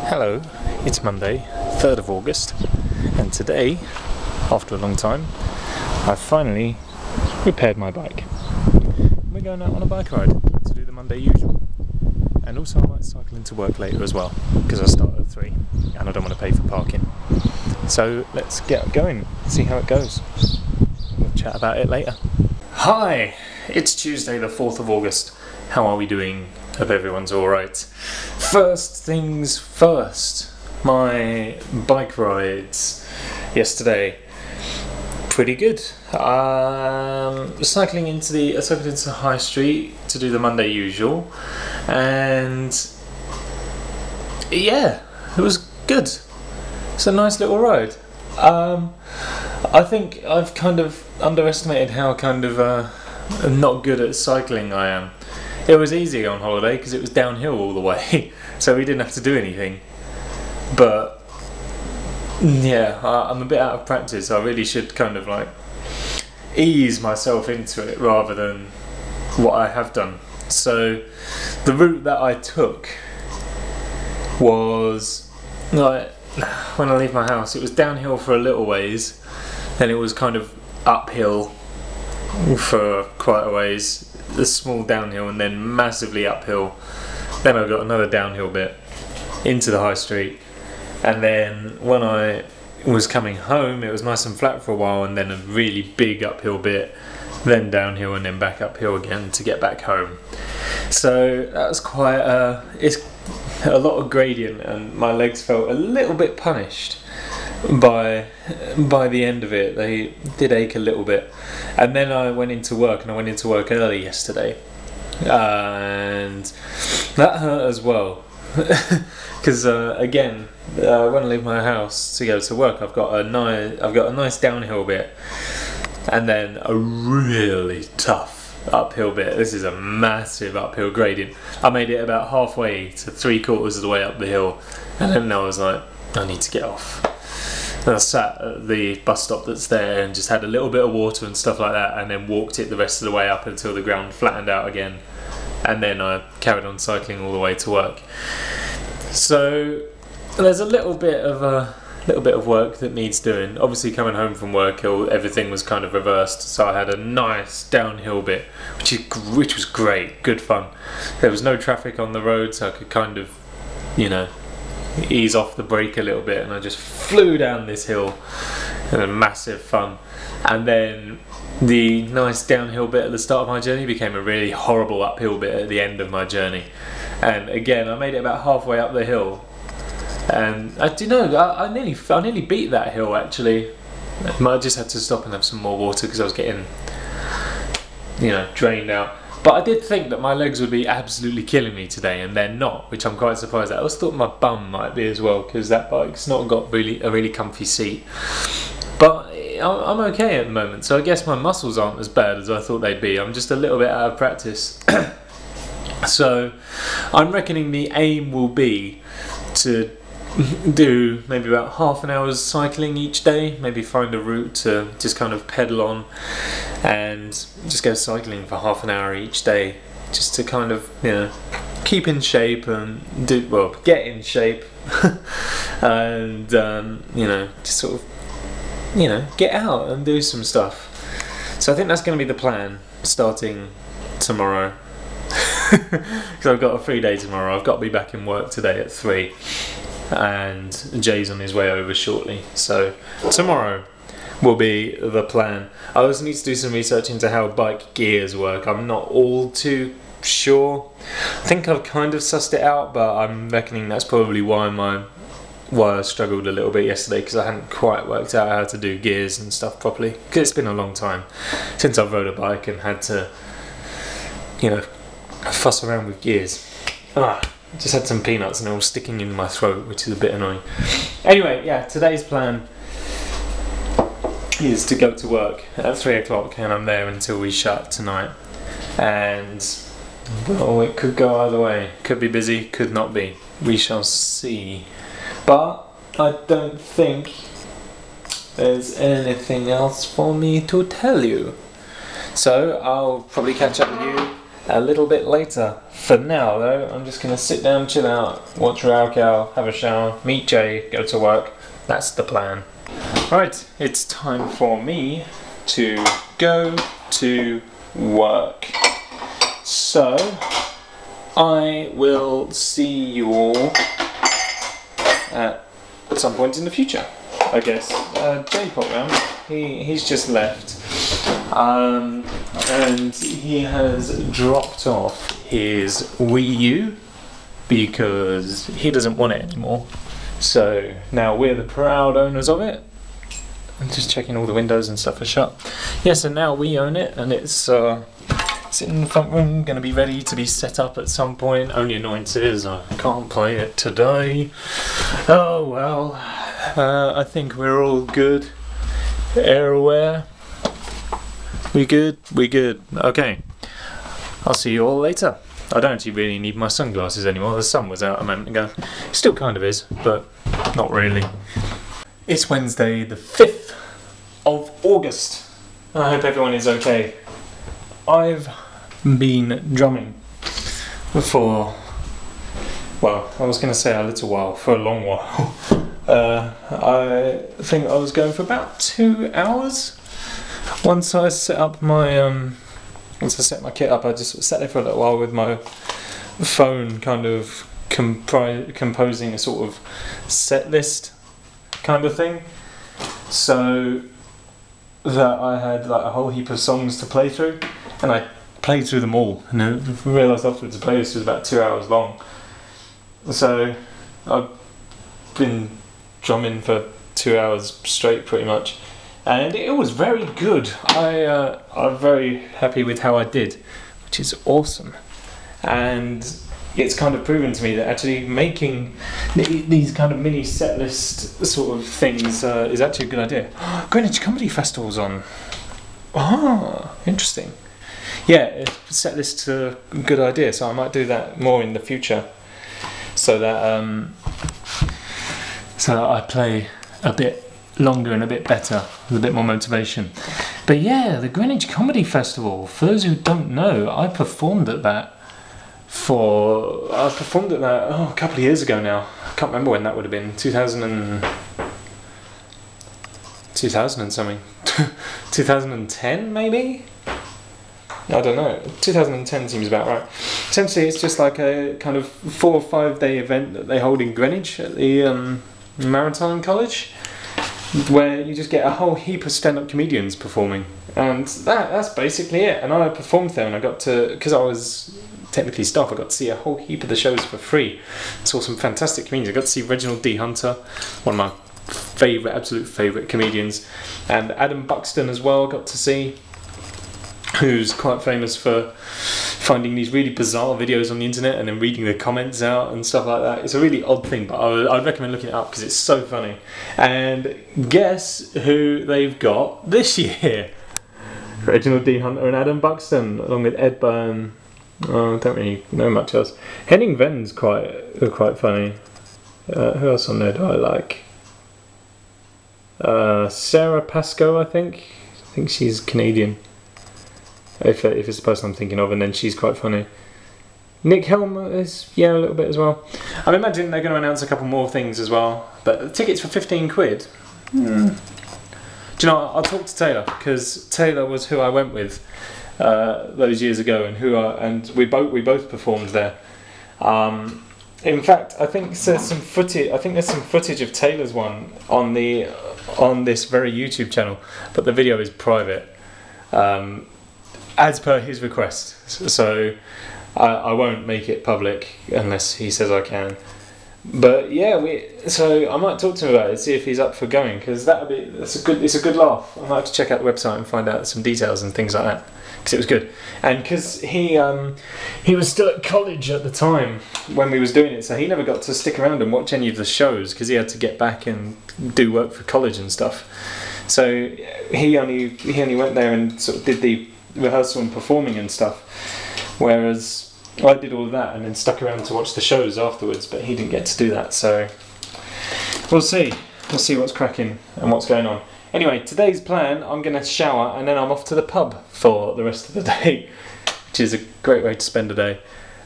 Hello, it's Monday, 3rd of August, and today, after a long time, I've finally repaired my bike. We're going out on a bike ride to do the Monday usual, and also I might cycle into work later as well, because I start at 3 and I don't want to pay for parking. So let's get going, see how it goes. We'll chat about it later. Hi, it's Tuesday the 4th of August. How are we doing? Hope everyone's alright. First things first, my bike rides yesterday, pretty good. Cycling into the high street to do the Monday usual, and yeah, it was good. It's a nice little ride. I think I've kind of underestimated how not good at cycling I am. It was easy on holiday because it was downhill all the way, so we didn't have to do anything. But yeah, I'm a bit out of practice. I really should kind of like ease myself into it rather than what I have done. So the route that I took was like, when I leave my house, it was downhill for a little ways, then it was kind of uphill for quite a ways, a small downhill, and then massively uphill. Then I got another downhill bit into the high street, and then when I was coming home it was nice and flat for a while, and then a really big uphill bit, then downhill, and then back uphill again to get back home. So that was quite it's a lot of gradient, and my legs felt a little bit punished by the end of it. They did ache a little bit. And then I went into work, and I went into work early yesterday, and that hurt as well because again, when I leave my house to go to work, I've got a nice downhill bit and then a really tough uphill bit. This is a massive uphill gradient. I made it about halfway to 3/4 of the way up the hill, and then I was like, I need to get off. And I sat at the bus stop that's there and just had a little bit of water and stuff like that, and then walked it the rest of the way up until the ground flattened out again, and then I carried on cycling all the way to work. So there's a little bit of work that needs doing. Obviously, coming home from work, everything was kind of reversed, so I had a nice downhill bit, which was great, good fun. There was no traffic on the road, so I could kind of, you know, ease off the brake a little bit, and I just flew down this hill, and massive fun. And then the nice downhill bit at the start of my journey became a really horrible uphill bit at the end of my journey, and again I made it about halfway up the hill, and I nearly beat that hill actually. I just had to stop and have some more water because I was getting, you know, drained out. But I did think that my legs would be absolutely killing me today, and they're not, which I'm quite surprised at. I also thought my bum might be as well, because that bike's not got a really comfy seat. But I'm okay at the moment, so I guess my muscles aren't as bad as I thought they'd be. I'm just a little bit out of practice. So I'm reckoning the aim will be to do maybe about half an hour's cycling each day, maybe find a route to just kind of pedal on and just go cycling for half an hour each day, just to kind of, you know, keep in shape and get in shape and you know, just sort of, you know, get out and do some stuff. So I think that's going to be the plan starting tomorrow. Because I've got a free day tomorrow. I've got to be back in work today at 3, and Jay's on his way over shortly, so tomorrow will be the plan. I also need to do some research into how bike gears work. I'm not all too sure. I think I've kind of sussed it out, but I'm reckoning that's probably why I struggled a little bit yesterday, because I hadn't quite worked out how to do gears and stuff properly, because it's been a long time since I've rode a bike and had to, you know, fuss around with gears. Just had some peanuts and they're all sticking in my throat, which is a bit annoying. Anyway, yeah, today's plan is to go to work at 3 o'clock, and I'm there until we shut tonight. And well, it could go either way. Could be busy, could not be. We shall see. But I don't think there's anything else for me to tell you. So I'll probably catch up with you a little bit later. For now though, I'm just going to sit down, chill out, watch Raoul, have a shower, meet Jay, go to work. That's the plan. Right, it's time for me to go to work. So, I will see you all at some point in the future, I guess. Jay popped round. He's just left. And he has dropped off his Wii U because he doesn't want it anymore. So now we're the proud owners of it. I'm just checking all the windows and stuff are shut. Yeah, so now we own it, and it's sitting in the front room, going to be ready to be set up at some point. Only annoyance is I can't play it today. Oh well, I think we're all good. Air aware. We good? We good. Okay. I'll see you all later. I don't actually really need my sunglasses anymore. The sun was out a moment ago. It still kind of is, but not really. It's Wednesday the 5th of August. I hope everyone is okay. I've been drumming for, well, I was going to say a little while, for a long while. I think I was going for about 2 hours. Once I set up my, once I set my kit up, I just sat there for a little while with my phone kind of composing a sort of set list kind of thing, so that I had like a whole heap of songs to play through, and I played through them all, and I realised afterwards the playlist was about 2 hours long. So I've been drumming for 2 hours straight pretty much, and it was very good. I'm very happy with how I did, which is awesome. And it's kind of proven to me that actually making these kind of mini set list sort of things is actually a good idea. Greenwich Comedy Festival's on. Ah, interesting. Yeah, set list's a good idea, so I might do that more in the future, so that I play a bit longer and a bit better, with a bit more motivation. But yeah, the Greenwich Comedy Festival, for those who don't know, I performed at that a couple of years ago now. I can't remember when that would have been. 2000 and something. 2010 maybe? I don't know. 2010 seems about right. Essentially it's just like a kind of 4 or 5 day event that they hold in Greenwich at the Maritime College, where you just get a whole heap of stand-up comedians performing, and that's basically it. And I performed there, and I got to, because I was technically staff, I got to see a whole heap of the shows for free. Saw some fantastic comedians. I got to see Reginald D. Hunter, one of my absolute favourite comedians, and Adam Buxton as well got to see, who's quite famous for finding these really bizarre videos on the internet and then reading the comments out and stuff like that. It's a really odd thing, but I'd recommend looking it up because it's so funny. And guess who they've got this year? Reginald D. Hunter and Adam Buxton, along with Ed Byrne. I don't really know much else. Henning Ven's quite funny. Who else on there do I like? Sarah Pascoe, I think. I think she's Canadian, if it's the person I'm thinking of, and then she's quite funny. Nick Helm is, yeah, a little bit as well. I'm imagining they're going to announce a couple more things as well, but the tickets for 15 quid. Do you know what? I'll talk to Taylor, because Taylor was who I went with those years ago, and we both performed there. In fact, I think there's some footage of Taylor's one on this very YouTube channel, but the video is private, as per his request. So I won't make it public unless he says I can. But yeah, so I might talk to him about it, see if he's up for going, because it's a good laugh. I might have to check out the website and find out some details and things like that, because it was good. And because he was still at college at the time when we was doing it, so he never got to stick around and watch any of the shows because he had to get back and do work for college and stuff. So he only went there and sort of did the rehearsal and performing and stuff, whereas I did all of that and then stuck around to watch the shows afterwards, but he didn't get to do that. So we'll see what's cracking and what's going on. Anyway, today's plan, I'm going to shower and then I'm off to the pub for the rest of the day, which is a great way to spend a day.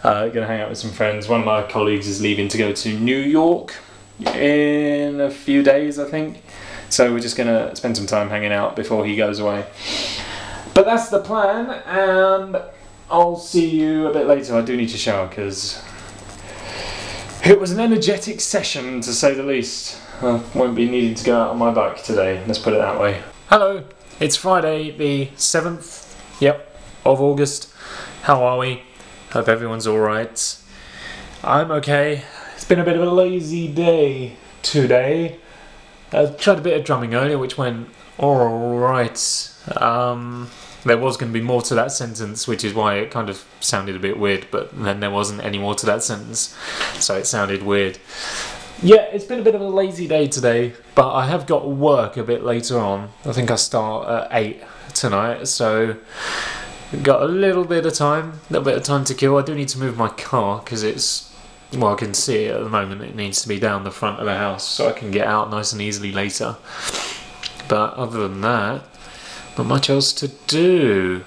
Gonna hang out with some friends. One of my colleagues is leaving to go to New York in a few days, I think. So we're just gonna spend some time hanging out before he goes away. But that's the plan, and I'll see you a bit later. I do need to shower because it was an energetic session, to say the least. I won't be needing to go out on my bike today, let's put it that way. Hello, it's Friday the 7th, of August. How are we? Hope everyone's alright. I'm okay. It's been a bit of a lazy day today. I tried a bit of drumming earlier, which went alright. There was going to be more to that sentence, which is why it kind of sounded a bit weird, but then there wasn't any more to that sentence, so it sounded weird. Yeah, it's been a bit of a lazy day today, but I have got work a bit later on. I think I start at 8 tonight, so got a little bit of time to kill. I do need to move my car because it's, well, I can see it at the moment, it needs to be down the front of the house so I can get out nice and easily later. But other than that, not much else to do.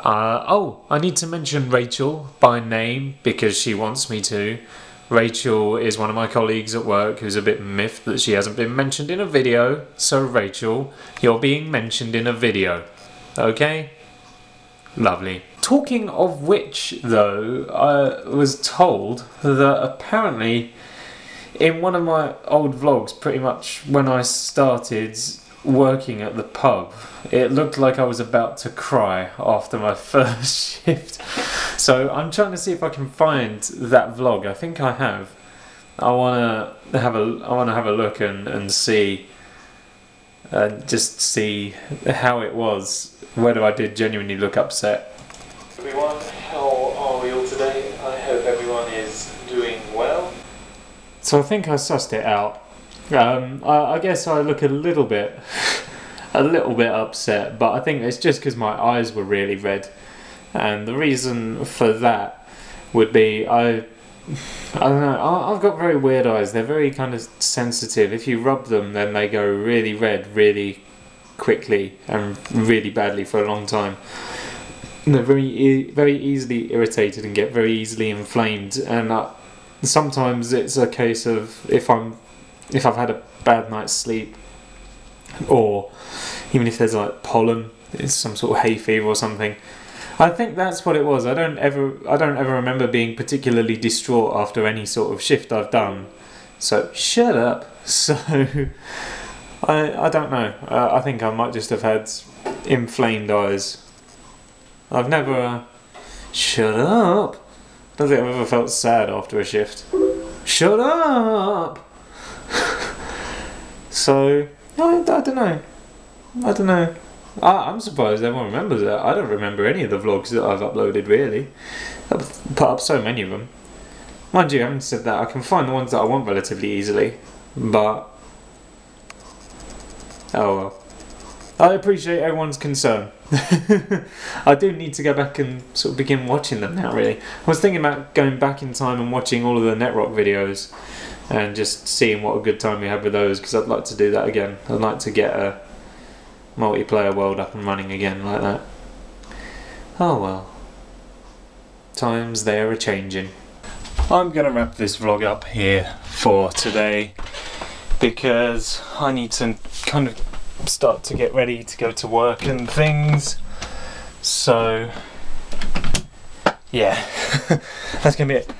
Oh, I need to mention Rachel by name because she wants me to. Rachel is one of my colleagues at work who's a bit miffed that she hasn't been mentioned in a video. So Rachel, you're being mentioned in a video. Okay? Lovely. Talking of which, though, I was told that apparently in one of my old vlogs, pretty much when I started working at the pub, it looked like I was about to cry after my first shift. So I'm trying to see if I can find that vlog. I think I have. I wanna have a look and see, just see how it was, whether I did genuinely look upset. Everyone, how are we all today? I hope everyone is doing well. So I think I sussed it out. I guess I look a little bit upset, but I think it's just because my eyes were really red, and the reason for that would be I don't know, I've got very weird eyes. They're very kind of sensitive. If you rub them, then they go really red really quickly and really badly for a long time. And they're very easily irritated and get very easily inflamed, and sometimes it's a case of if I've had a bad night's sleep, or even if there's like pollen, it's some sort of hay fever or something. I think that's what it was. I don't ever remember being particularly distraught after any sort of shift I've done. So shut up. So I don't know. I think I might just have had inflamed eyes. I've never shut up. I don't think I've ever felt sad after a shift. Shut up. So I don't know. I'm surprised everyone remembers that. I don't remember any of the vlogs that I've uploaded, really. I've put up so many of them. Mind you, having said that, I can find the ones that I want relatively easily, but oh well. I appreciate everyone's concern. I do need to go back and sort of begin watching them now, really. I was thinking about going back in time and watching all of the Netrock videos and just seeing what a good time we had with those, because I'd like to do that again. I'd like to get a multiplayer world up and running again like that. Oh well. Times they are a-changing. I'm gonna wrap this vlog up here for today because I need to kind of start to get ready to go to work and things. So yeah, that's gonna be it.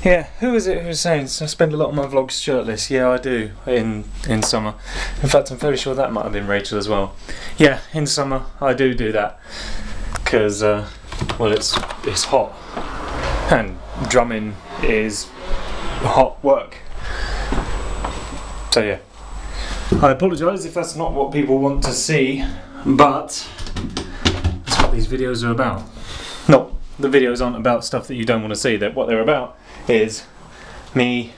Yeah, who was it who was saying, I spend a lot of my vlogs shirtless? Yeah, I do, in summer. In fact, I'm fairly sure that might have been Rachel as well. Yeah, in summer I do that, because, well, it's hot, and drumming is hot work. So yeah, I apologise if that's not what people want to see, but that's what these videos are about. No, the videos aren't about stuff that you don't want to see. That what they're about is me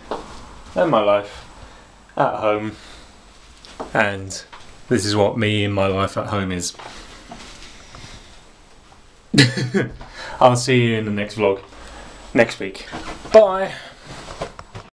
and my life at home, and this is what me and my life at home is. I'll see you in the next vlog next week. Bye!